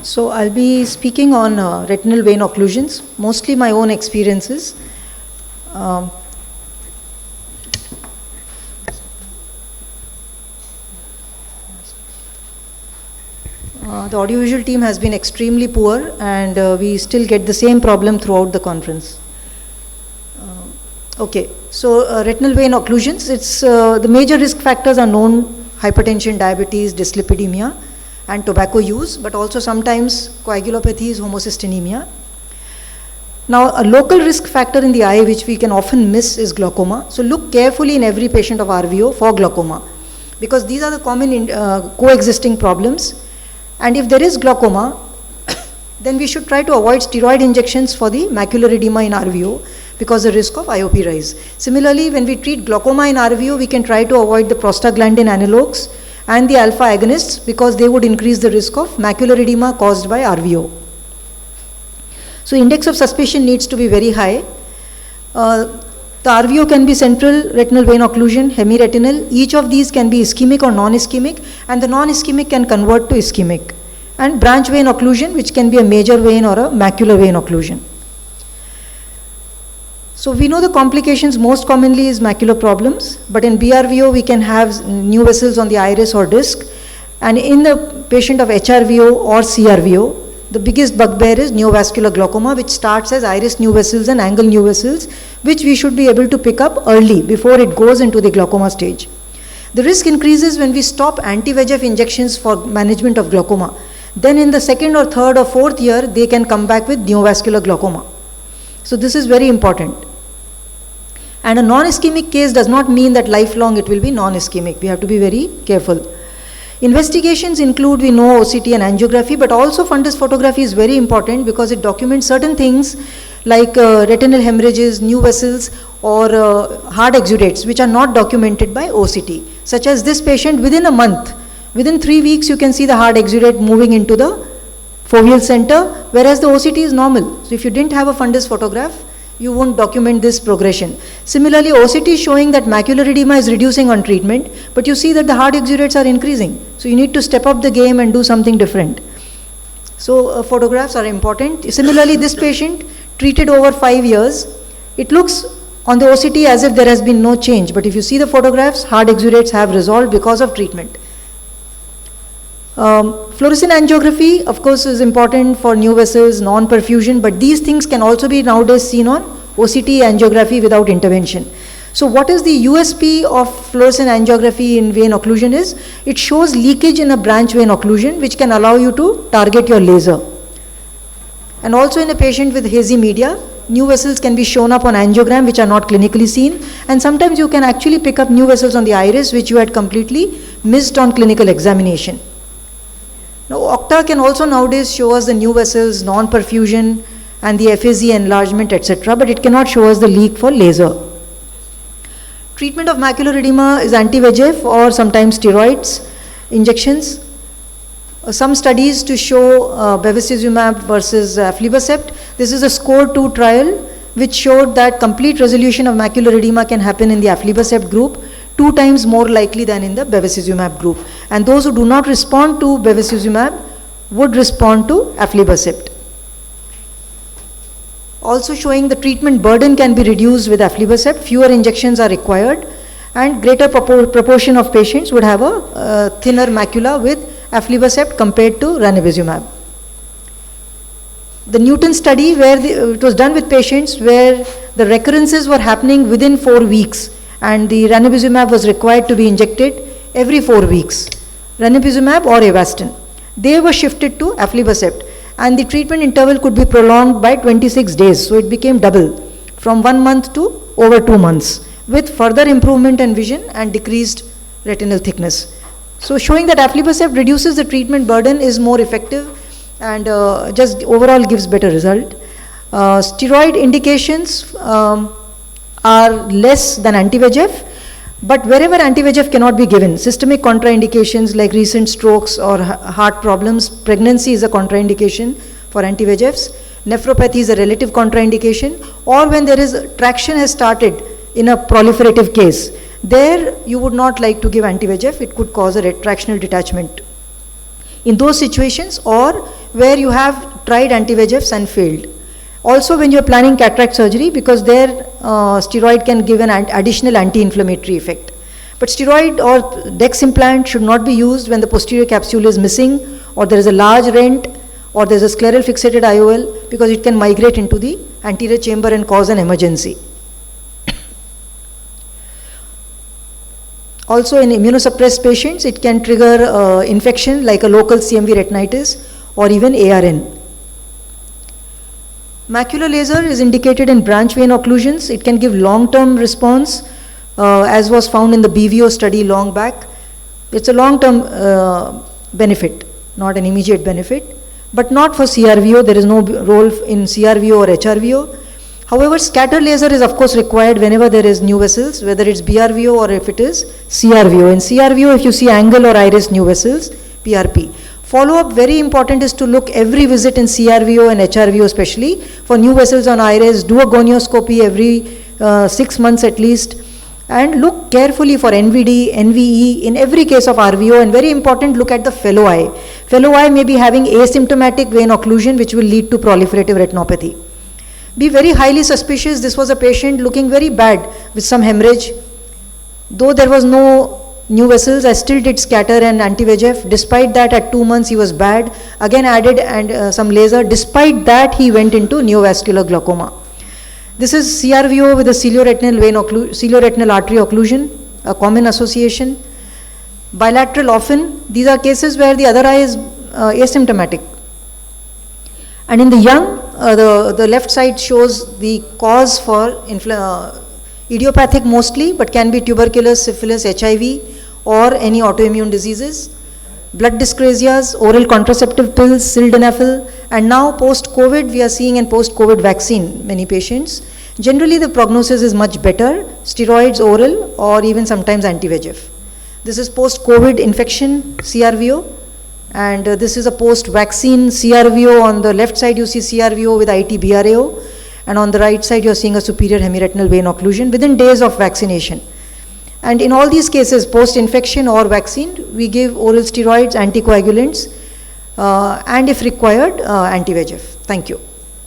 So I'll be speaking on retinal vein occlusions, mostly my own experiences. The audiovisual team has been extremely poor, and we still get the same problem throughout the conference. Okay, so retinal vein occlusions, it's the major risk factors are known: hypertension, diabetes, dyslipidemia, and tobacco use, but also sometimes coagulopathies, homocystinemia. Now, a local risk factor in the eye which we can often miss is glaucoma. So look carefully in every patient of RVO for glaucoma, because these are the common coexisting problems. And if there is glaucoma, then we should try to avoid steroid injections for the macular edema in RVO, because the risk of IOP rise. Similarly, when we treat glaucoma in RVO, we can try to avoid the prostaglandin analogues and the alpha agonists, because they would increase the risk of macular edema caused by RVO. So index of suspicion needs to be very high. The RVO can be central retinal vein occlusion, hemiretinal. Each of these can be ischemic or non-ischemic, and the non-ischemic can convert to ischemic. And branch vein occlusion, which can be a major vein or a macular vein occlusion. So we know the complications most commonly is macular problems, but in BRVO we can have new vessels on the iris or disc, and in the patient of HRVO or CRVO, the biggest bugbear is neovascular glaucoma, which starts as iris new vessels and angle new vessels, which we should be able to pick up early before it goes into the glaucoma stage. The risk increases when we stop anti-VEGF injections for management of glaucoma. Then in the second or third or fourth year, they can come back with neovascular glaucoma. So this is very important. And a non-ischemic case does not mean that lifelong it will be non-ischemic. We have to be very careful. Investigations include, we know, OCT and angiography, but also fundus photography is very important because it documents certain things like retinal hemorrhages, new vessels, or hard exudates, which are not documented by OCT. Such as this patient, within a month, within 3 weeks, you can see the hard exudate moving into the foveal center, whereas the OCT is normal. So if you didn't have a fundus photograph, you won't document this progression. Similarly, OCT is showing that macular edema is reducing on treatment, but you see that the hard exudates are increasing. So you need to step up the game and do something different. So photographs are important. Similarly, this patient treated over 5 years, it looks on the OCT as if there has been no change, but if you see the photographs, hard exudates have resolved because of treatment. Fluorescein angiography, of course, is important for new vessels, non-perfusion, but these things can also be nowadays seen on OCT angiography without intervention. So what is the USP of fluorescein angiography in vein occlusion is, it shows leakage in a branch vein occlusion, which can allow you to target your laser. And also in a patient with hazy media, new vessels can be shown up on angiogram, which are not clinically seen, and sometimes you can actually pick up new vessels on the iris, which you had completely missed on clinical examination. Now, Octa can also nowadays show us the new vessels, non-perfusion, and the FAZ enlargement, etc., but it cannot show us the leak for laser. Treatment of macular edema is anti-VEGF or sometimes steroids injections. Some studies to show bevacizumab versus aflibercept. This is a SCORE 2 trial which showed that complete resolution of macular edema can happen in the aflibercept group, 2 times more likely than in the bevacizumab group. And those who do not respond to bevacizumab would respond to aflibercept. Also showing the treatment burden can be reduced with aflibercept, fewer injections are required, and greater proportion of patients would have a thinner macula with aflibercept compared to ranibizumab. The Newton study, where it was done with patients where the recurrences were happening within 4 weeks, and the ranibizumab was required to be injected every 4 weeks, ranibizumab or Avastin. They were shifted to aflibercept, and the treatment interval could be prolonged by 26 days, so it became double, from 1 month to over 2 months, with further improvement in vision and decreased retinal thickness. So showing that aflibercept reduces the treatment burden, is more effective, and just overall gives better result. Steroid indications are less than anti-VEGF, but wherever anti-VEGF cannot be given, systemic contraindications like recent strokes or heart problems, pregnancy is a contraindication for anti-VEGFs, nephropathy is a relative contraindication, or when there is traction has started in a proliferative case, there you would not like to give anti-VEGF, it could cause a retractional detachment. In those situations, or where you have tried anti-VEGFs and failed. Also when you're planning cataract surgery, because there steroid can give an additional anti-inflammatory effect. But steroid or DEX implant should not be used when the posterior capsule is missing, or there is a large rent, or there is a scleral fixated IOL, because it can migrate into the anterior chamber and cause an emergency. Also in immunosuppressed patients, it can trigger infection like a local CMV retinitis or even ARN. Macular laser is indicated in branch vein occlusions. It can give long-term response, as was found in the BVO study long back. It's a long-term benefit, not an immediate benefit, but not for CRVO. There is no role in CRVO or HRVO. However, scatter laser is of course required whenever there is new vessels, whether it's BRVO or if it is CRVO. In CRVO, if you see angle or iris new vessels, PRP. Follow-up, very important, is to look every visit in CRVO and HRVO especially for new vessels on iris. Do a gonioscopy every 6 months at least, and look carefully for NVD, NVE in every case of RVO, and very important, look at the fellow eye. Fellow eye may be having asymptomatic vein occlusion which will lead to proliferative retinopathy. Be very highly suspicious. This was a patient looking very bad with some hemorrhage. Though there was no new vessels, I still did scatter and anti-VEGF. Despite that, at 2 months he was bad. Again added some laser. Despite that, he went into neovascular glaucoma. This is CRVO with a cilioretinal artery occlusion, a common association. Bilateral often, these are cases where the other eye is asymptomatic. And in the young, the left side shows the cause for idiopathic mostly, but can be tuberculosis, syphilis, HIV, or any autoimmune diseases. Blood dyscrasias, oral contraceptive pills, sildenafil, and now post-COVID, we are seeing in post-COVID vaccine many patients. Generally, the prognosis is much better, steroids, oral, or even sometimes anti-VEGF. This is post-COVID infection, CRVO, and this is a post-vaccine CRVO. On the left side, you see CRVO with IT-BRAO, and on the right side, you are seeing a superior hemiretinal vein occlusion within days of vaccination. And in all these cases, post-infection or vaccine, we give oral steroids, anticoagulants, and if required, anti-VEGF. Thank you.